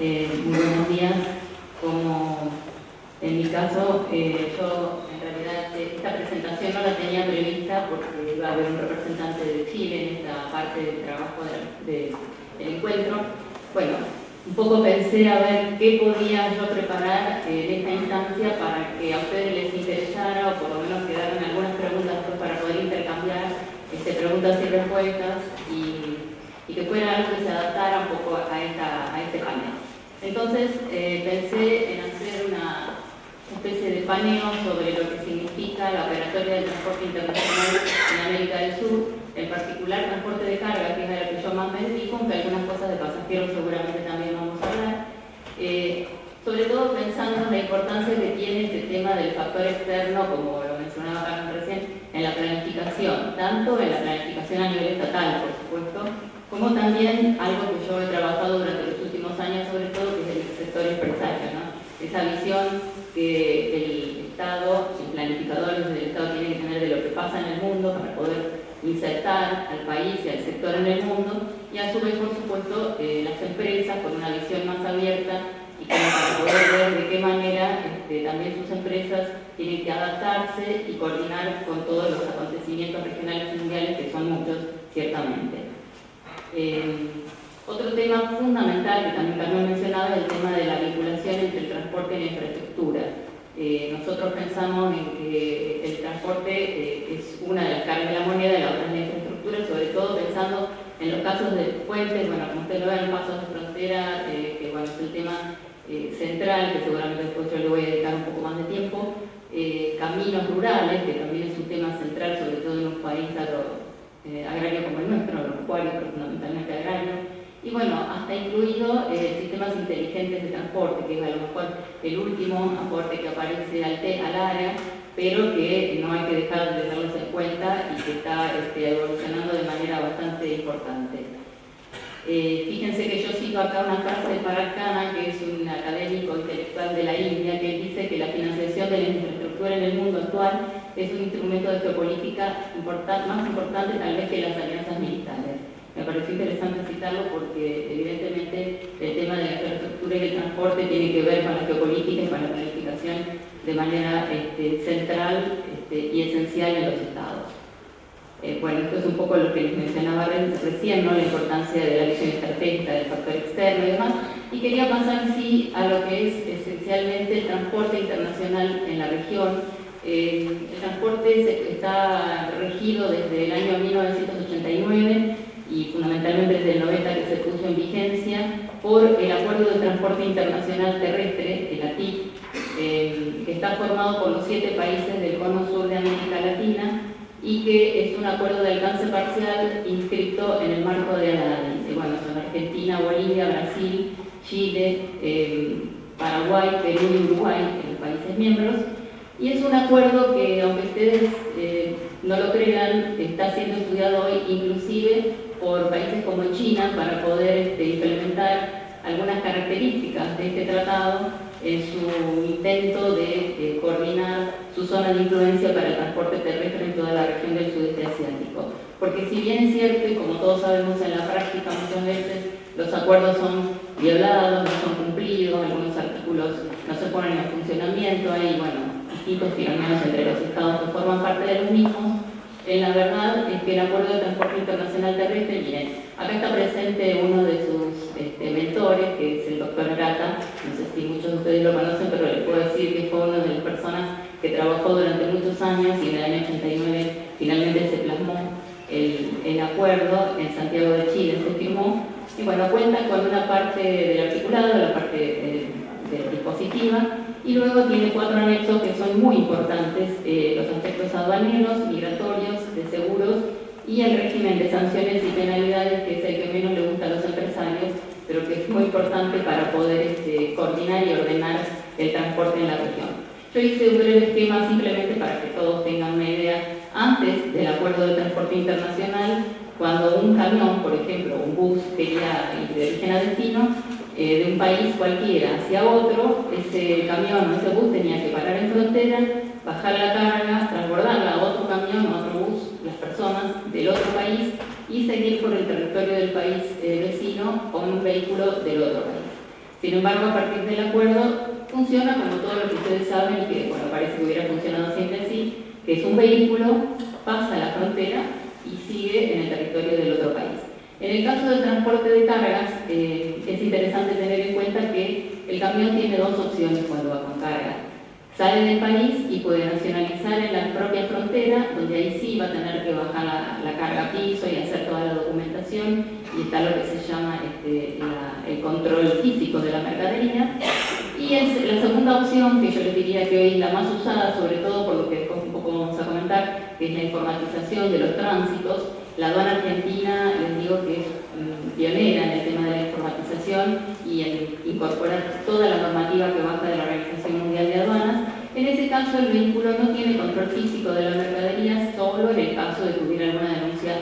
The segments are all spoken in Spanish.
Muy buenos días. Como en mi caso, yo en realidad esta presentación no la tenía prevista porque iba a haber un representante de Chile en esta parte del trabajo del encuentro. Bueno, un poco pensé a ver qué podía yo preparar en esta instancia para que a ustedes les interesara o por lo menos quedaran algunas preguntas pues, para poder intercambiar preguntas y respuestas y que fuera algo que se adaptara un poco a este panel. Entonces pensé en hacer una especie de paneo sobre lo que significa la operatoria del transporte internacional en América del Sur, en particular transporte de carga, que es a lo que yo más me dedico, aunque algunas cosas de pasajeros seguramente también vamos a hablar. Sobre todo pensando en la importancia que tiene este tema del factor externo, como lo mencionaba Carmen recién, en la planificación, tanto en la planificación a nivel estatal, por supuesto, como también algo que yo he trabajado durante los últimos años, sobre todo, que es el sector empresario, ¿no? Esa visión que el Estado, los planificadores del Estado tienen que tener de lo que pasa en el mundo para poder insertar al país y al sector en el mundo, y a su vez, por supuesto, las empresas con una visión más abierta y como para poder ver de qué manera también sus empresas tienen que adaptarse y coordinar con todos los acontecimientos regionales y mundiales, que son muchos, ciertamente. Otro tema fundamental que también Carmen mencionaba es el tema de la vinculación entre el transporte y la infraestructura. Nosotros pensamos en que el transporte es una de las caras de la moneda y la otra es la infraestructura, sobre todo pensando en los casos de puentes, bueno, como ustedes lo ven, pasos de frontera, que bueno, es el tema central, que seguramente después yo le voy a dedicar un poco más de tiempo, caminos rurales, que también es un tema central, sobre todo en un país agrario como el nuestro, agropecuario, pero fundamentalmente agrario, y bueno, hasta incluido sistemas inteligentes de transporte, que es a lo mejor el último aporte que aparece al área, pero que no hay que dejar de tenerlos en cuenta y que está evolucionando de manera bastante importante. Fíjense que yo cito acá una frase de Parag Khanna, que es un académico intelectual de la India, que dice que la financiación de la infraestructura en el mundo actual es un instrumento de geopolítica más importante tal vez que las alianzas militares. Me pareció interesante citarlo porque evidentemente el tema de la infraestructura y el transporte tiene que ver con la geopolítica y con la planificación de manera central y esencial en los estados. Bueno, esto es un poco lo que les mencionaba recién, ¿no? La importancia de la visión estratégica, del factor externo y demás. Y quería pasar, sí, a lo que es esencialmente el transporte internacional en la región. El transporte está regido desde el año 1989 y fundamentalmente desde el 90 que se puso en vigencia por el Acuerdo de Transporte Internacional Terrestre, el ATIP, que está formado por los 7 países del cono sur de América Latina, y que es un acuerdo de alcance parcial inscrito en el marco de la bueno, son Argentina, Bolivia, Brasil, Chile, Paraguay, Perú y Uruguay, los países miembros, y es un acuerdo que, aunque ustedes no lo crean, está siendo estudiado hoy inclusive por países como China para poder implementar algunas características de este tratado en su intento de coordinar su zona de influencia para el transporte terrestre en toda la región del sudeste asiático. Porque si bien es cierto, y como todos sabemos en la práctica muchas veces, los acuerdos son violados, no son cumplidos, algunos artículos no se ponen en funcionamiento, hay, bueno, distintos tironeos entre los estados que forman parte de los mismos. La verdad es que el Acuerdo de Transporte Internacional Terrestre, miren, acá está presente uno de sus mentores, que es el doctor Arata, no sé si muchos de ustedes lo conocen, pero les puedo decir que fue una de las personas que trabajó durante muchos años y en el año 89 finalmente se plasmó el acuerdo en Santiago de Chile, se firmó, y bueno, cuenta con una parte del articulado, la parte dispositiva, y luego tiene 4 anexos que son muy importantes, los aspectos aduaneros, migratorios, de seguros y el régimen de sanciones y penalidades, que es el que menos le gusta a los empresarios, pero que es muy importante para poder coordinar y ordenar el transporte en la región. Yo hice un breve esquema simplemente para que todos tengan una idea. Antes del Acuerdo de Transporte Internacional, cuando un camión, por ejemplo, un bus quería ir de origen a destino, de un país cualquiera hacia otro, ese camión o ese bus tenía que parar en frontera, bajar la carga, transbordarla a otro camión o a otro bus, las personas del otro país, y seguir por el territorio del país vecino con un vehículo del otro país. Sin embargo, a partir del acuerdo funciona como todo lo que ustedes saben y que, bueno, parece que hubiera funcionado siempre así, que es un vehículo, pasa la frontera y sigue en el territorio del otro país. En el caso del transporte de cargas, es interesante tener en cuenta que el camión tiene dos opciones cuando va con carga. Sale del país y puede nacionalizar en la propia frontera, donde ahí sí va a tener que bajar la carga a piso y hacer toda la documentación, y está lo que se llama el control físico de la mercadería. Y es la segunda opción, que yo les diría que hoy es la más usada, sobre todo por lo que después un poco vamos a comentar, que es la informatización de los tránsitos. La aduana argentina, les digo que es pionera en el tema de la informatización y en incorporar toda la normativa que baja de la Organización Mundial de Aduanas. En ese caso, el vehículo no tiene control físico de la mercadería, solo en el caso de que hubiera alguna denuncia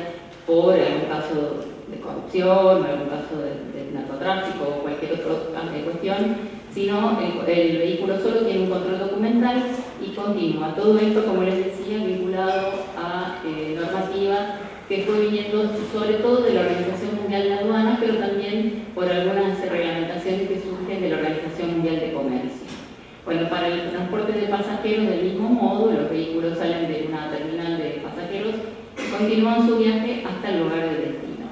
por algún caso de corrupción, o algún caso de narcotráfico o cualquier otra cuestión, sino el vehículo solo tiene un control documental y continúa. Todo esto, como les decía, vinculado a normativa que fue viniendo sobre todo de la Organización Mundial de Aduanas, pero también por algunas reglamentaciones que surgen de la Organización Mundial de Comercio. Bueno, para el transporte de pasajeros, del mismo modo, los vehículos salen de una terminal de pasajeros y continúan su viaje hasta el lugar de destino.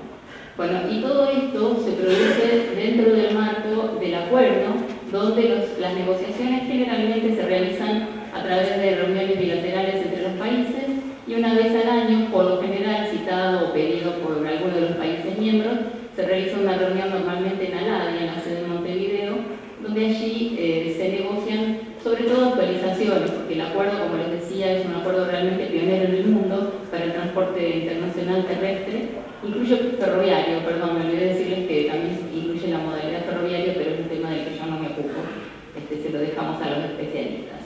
Bueno, y todo esto se produce dentro del marco del acuerdo, donde las negociaciones generalmente se realizan a través de reuniones bilaterales entre los países, y una vez al año, por lo general citado o pedido por alguno de los países miembros, se realiza una reunión normalmente en Aladia, en la sede de Montevideo, donde allí se negocian sobre todo actualizaciones, porque el acuerdo, como les decía, es un acuerdo realmente pionero en el mundo para el transporte internacional terrestre, incluye ferroviario, perdón, me olvidé decirles que también incluye la modalidad ferroviaria, pero es un tema del que yo no me ocupo, se lo dejamos a los especialistas.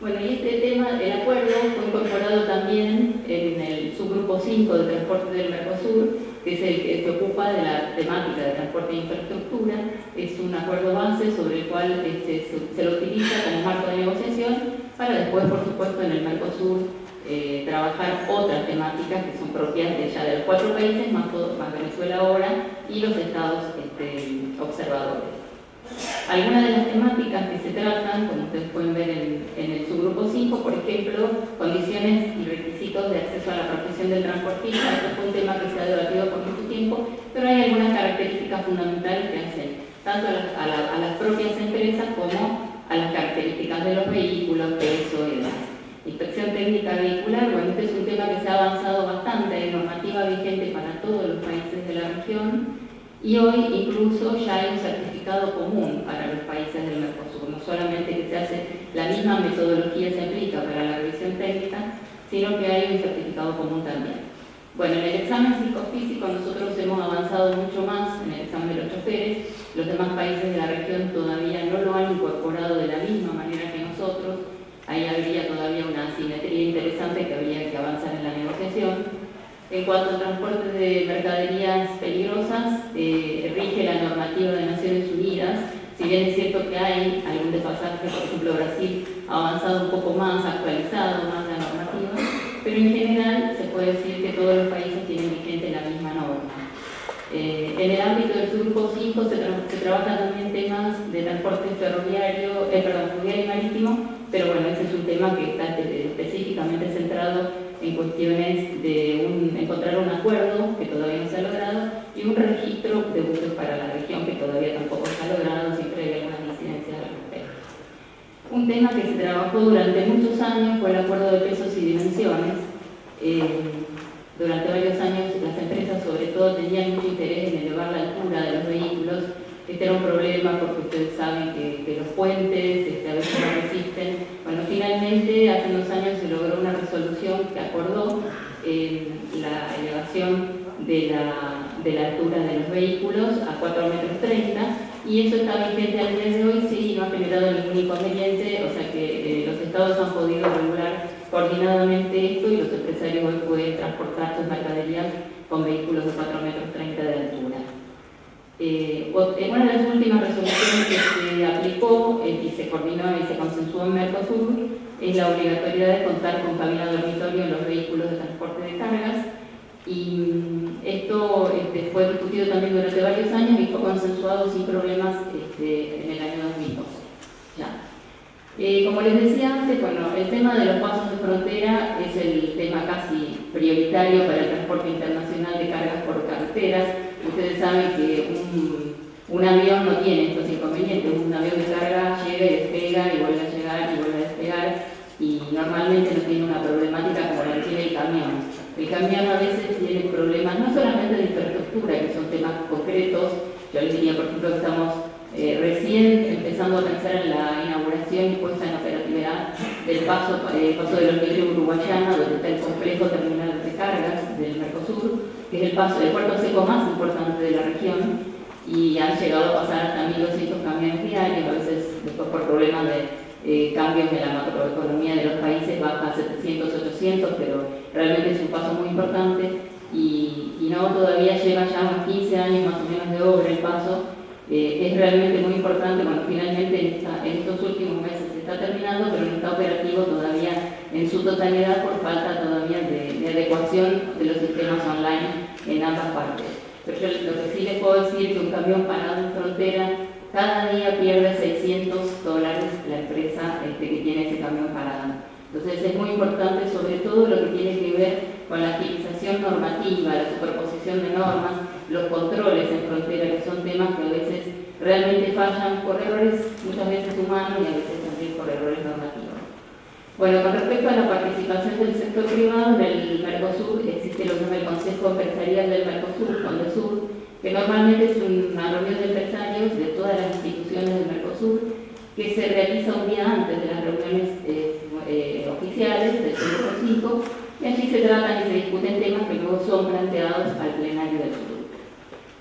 Bueno, y este tema, el acuerdo, fue incorporado también en el subgrupo 5 de transporte del Mercosur, que es el que se ocupa de la temática de transporte e infraestructura. Es un acuerdo base sobre el cual se lo utiliza como marco de negociación para después, por supuesto, en el Mercosur trabajar otras temáticas que son propias de los 4 países, más Venezuela ahora, y los estados observadores. Algunas de las temáticas que se tratan, como ustedes pueden ver en el subgrupo 5, por ejemplo, condiciones y requisitos de acceso a la profesión del transportista. Este fue un tema que se ha debatido por mucho tiempo, pero hay algunas características fundamentales que hacen tanto a las propias empresas como a las características de los vehículos, peso y demás. Inspección técnica vehicular, bueno, este es un tema que se ha avanzado bastante, hay normativa vigente para todos los países de la región. Y hoy incluso ya hay un certificado común para los países del Mercosur, no solamente que se hace la misma metodología se aplica para la revisión técnica, sino que hay un certificado común también. Bueno, en el examen psicofísico nosotros hemos avanzado mucho más en el examen de los choferes, los demás países de la región todavía no lo han incorporado de la misma manera que nosotros, ahí habría todavía una asimetría interesante que habría que avanzar en la negociación. En cuanto al transporte de mercaderías peligrosas, rige la normativa de Naciones Unidas. Si bien es cierto que hay algún desfasaje, por ejemplo Brasil ha avanzado un poco más, ha actualizado más la normativa, pero en general se puede decir que todos los países tienen vigente la misma norma. En el ámbito del subgrupo 5 se trabajan también temas de transporte ferroviario y marítimo, pero bueno, ese es un tema que está específicamente centrado en cuestiones de encontrar un acuerdo, que todavía no se ha logrado, y un registro de buses para la región, que todavía tampoco se ha logrado, siempre hay algunas incidencias al respecto. Un tema que se trabajó durante muchos años fue el acuerdo de pesos y dimensiones. Durante varios años las empresas sobre todo tenían mucho interés en elevar la altura de los vehículos. Este era un problema porque ustedes saben que los puentes a veces no resisten. Bueno, finalmente hace unos años se logró una resolución que acordó la elevación de la altura de los vehículos a 4,30 metros, y eso está vigente al día de hoy, sí, no ha generado ningún inconveniente, o sea que los estados han podido regular coordinadamente esto y los empresarios hoy pueden transportar sus mercaderías con vehículos de 4,30 metros de altura. Una de las últimas resoluciones que se aplicó y se coordinó y se consensuó en Mercosur es la obligatoriedad de contar con cabina dormitorio en los vehículos de transporte de cargas, y esto fue discutido también durante varios años y fue consensuado sin problemas en el año 2012. Ya. Como les decía antes, bueno, el tema de los pasos de frontera es el tema casi prioritario para el transporte internacional de cargas por carreteras. Ustedes saben que un avión no tiene estos inconvenientes. Un avión de carga llega y despega y vuelve a llegar y vuelve a despegar, y normalmente no tiene una problemática como la que tiene el camión. El camión a veces tiene problemas no solamente de infraestructura, que son temas concretos. Yo les diría, por ejemplo, que estamos recién empezando a pensar en la inauguración y puesta en operatividad del paso de los Negros Uruguayana, donde está el complejo terminal de cargas del Mercosur, que es el puerto seco más importante de la región, y han llegado a pasar hasta 1.200 camiones diarios. A veces después por problemas de cambios de la macroeconomía de los países baja a 700, 800, pero realmente es un paso muy importante, y no, todavía lleva ya unos 15 años más o menos de obra el paso. Es realmente muy importante. Bueno, finalmente en estos últimos meses se está terminando, pero no está operativo todavía en su totalidad por falta todavía de adecuación de los sistemas online en ambas partes. Pero yo lo que sí les puedo decir es que un camión parado en frontera cada día pierde $600 la empresa que tiene ese camión parado. Entonces es muy importante, sobre todo lo que tiene que ver con la agilización normativa, la superposición de normas, los controles en frontera, que son temas que a veces realmente fallan por errores muchas veces humanos y a veces también por errores normativos. Bueno, con respecto a la participación del sector privado en el Mercosur, existe lo que se llama el Consejo Empresarial del Mercosur, CONDESUR, que normalmente es una reunión de empresarios de todas las instituciones del Mercosur, que se realiza un día antes de las reuniones oficiales del 5x5, y allí se tratan y se discuten temas que luego son planteados al plenario del sur.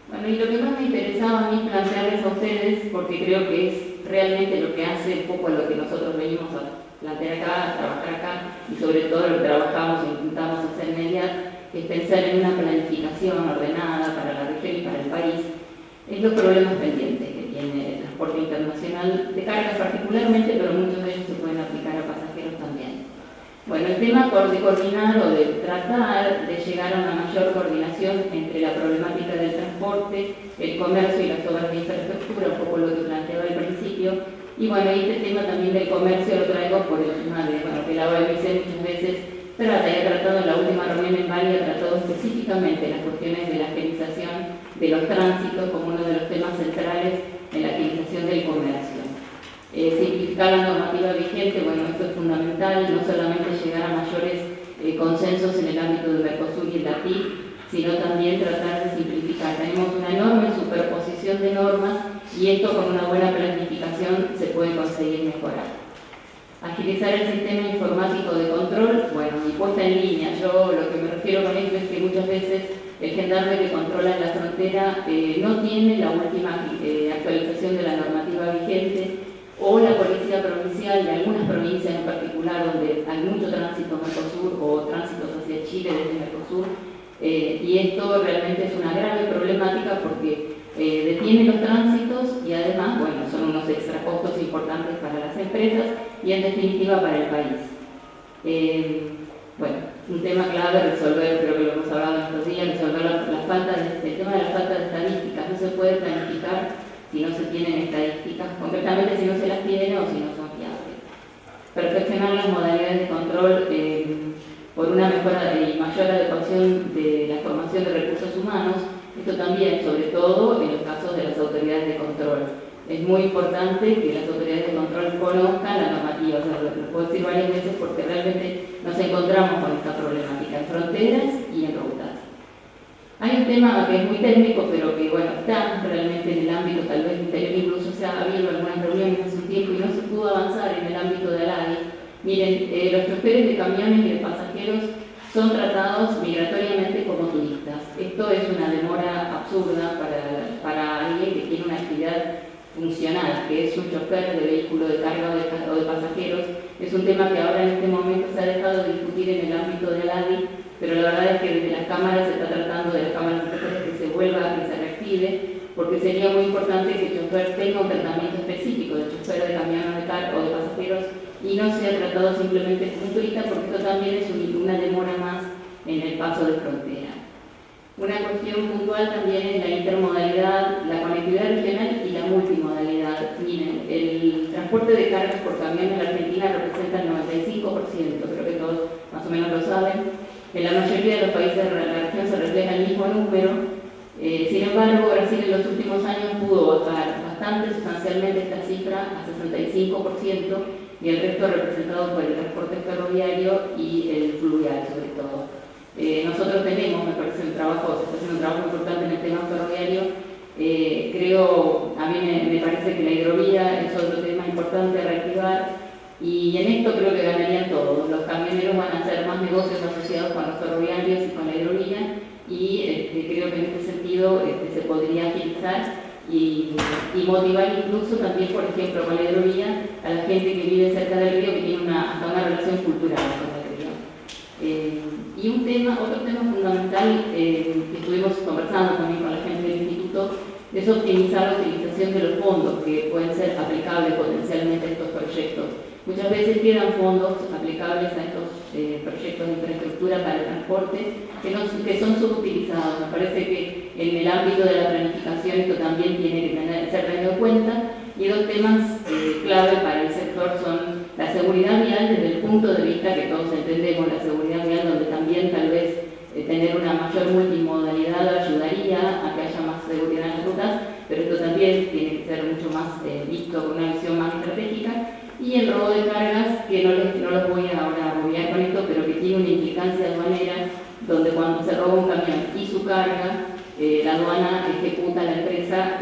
Bueno, y lo que más me interesaba a mí plantearles a ustedes, porque creo que es realmente lo que hace un poco a lo que nosotros venimos a plantear acá, a trabajar acá, y sobre todo lo que trabajamos e intentamos hacer en MEDIAT, es pensar en una planificación ordenada para la región y para el país, es los problemas pendientes que tiene el transporte internacional de cargas particularmente, pero muchos de ellos se pueden aplicar a pasajeros también. Bueno, el tema de coordinar o de tratar de llegar a una mayor coordinación entre la problemática del transporte, el comercio y las obras de infraestructura, un poco lo que planteaba al principio. Y bueno, este tema también del comercio lo traigo por el tema de, bueno, que la OMC muchas veces trata, y ha tratado en la última reunión en Bali, ha tratado específicamente las cuestiones de la agilización de los tránsitos como uno de los temas centrales en la agilización del comercio. Simplificar la normativa vigente, bueno, esto es fundamental, no solamente llegar a mayores consensos en el ámbito del Mercosur y el ATIC, sino también tratar de simplificar. Tenemos una enorme superposición de normas y esto con una buena planificación se puede conseguir mejorar. Agilizar el sistema informático de control, bueno, y puesta en línea. Yo lo que me refiero con esto es que muchas veces el gendarme que controla en la frontera no tiene la última actualización de la normativa vigente, o la policía provincial de algunas provincias en particular donde hay mucho tránsito Mercosur o tránsitos hacia Chile desde Mercosur, y esto realmente es una grave problemática porque detiene los tránsitos y además, bueno, son unos extracostos importantes para las empresas y en definitiva para el país. Bueno, un tema clave resolver, creo que lo hemos hablado estos días, resolver el tema de la falta de estadísticas. No se puede planificar si no se tienen estadísticas, concretamente si no se las tiene o si no son fiables. Perfeccionar las modalidades de control por una mejora y mayor adecuación de la formación de recursos humanos. Esto también, sobre todo en los casos de las autoridades de control. Es muy importante que las autoridades de control conozcan la normativa. O sea, lo puedo decir varias veces porque realmente nos encontramos con esta problemática en fronteras y en rutas. Hay un tema que es muy técnico, pero que bueno, está realmente en el ámbito tal vez interior, incluso se ha habido algunas reuniones hace un tiempo y no se pudo avanzar en el ámbito de ALADI. Miren, los choferes de camiones y de pasajeros son tratados migratoriamente como turistas. Esto es una demora absurda para alguien que tiene una actividad funcional, que es un chofer de vehículo de carga o de pasajeros. Es un tema que ahora en este momento se ha dejado de discutir en el ámbito de ALADI, pero la verdad es que desde las cámaras se está tratando de las cámaras de choferes que se vuelva, que se reactive, porque sería muy importante que el chofer tenga un tratamiento específico de chofer de camión o de carga o de pasajeros y no sea tratado simplemente como un turista, porque esto también es una demora más en el paso de frontera. Una cuestión puntual también es la intermodalidad, la conectividad regional y la multimodalidad. Miren, el transporte de cargas por camión en la Argentina representa el 95%, creo que todos más o menos lo saben. En la mayoría de los países de la región se refleja el mismo número. Sin embargo, Brasil en los últimos años pudo bajar bastante sustancialmente esta cifra a 65% y el resto representado por el transporte ferroviario y el fluvial sobre todo. Nosotros tenemos, me parece, se está haciendo un trabajo importante en el tema ferroviario. A mí me parece que la hidrovía es otro tema importante a reactivar y en esto creo que ganarían todos. Los camioneros van a hacer más negocios asociados con los ferroviarios y con la hidrovía y creo que en este sentido se podría agilizar y motivar incluso también, por ejemplo, con la hidrovía a la gente que vive cerca del río, que tiene hasta una relación cultural con el río. Y otro tema fundamental que estuvimos conversando también con la gente del instituto es optimizar la utilización de los fondos que pueden ser aplicables potencialmente a estos proyectos. Muchas veces quedan fondos aplicables a estos proyectos de infraestructura para el transporte que son subutilizados. Me parece que en el ámbito de la planificación esto también tiene que ser tenido en cuenta. Y dos temas clave para el sector son la seguridad vial desde el punto de vista que todos entendemos, la seguridad vial donde también tal vez tener una mayor multimodalidad ayudaría a que haya más seguridad en las rutas, pero esto también tiene que ser mucho más visto con una visión más estratégica. Y el robo de cargas, que no los voy a ahora agobiar con esto, pero que tiene una implicancia aduanera, donde cuando se roba un camión y su carga, la aduana ejecuta a la empresa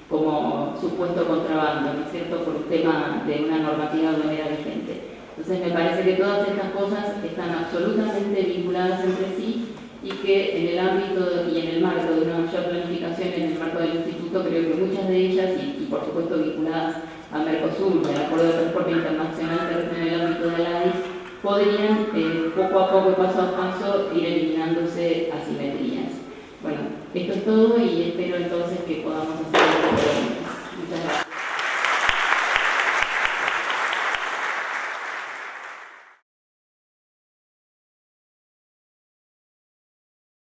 como supuesto contrabando, ¿no es cierto?, por un tema de una normativa aduanera vigente. Entonces me parece que todas estas cosas están absolutamente vinculadas entre sí y que en el ámbito y en el marco de una mayor planificación en el marco del instituto, creo que muchas de ellas, y por supuesto vinculadas a Mercosur, al Acuerdo de Transporte Internacional que en el ámbito de la ADI, podrían poco a poco, paso a paso, ir eliminándose asimetrías. Bueno, esto es todo y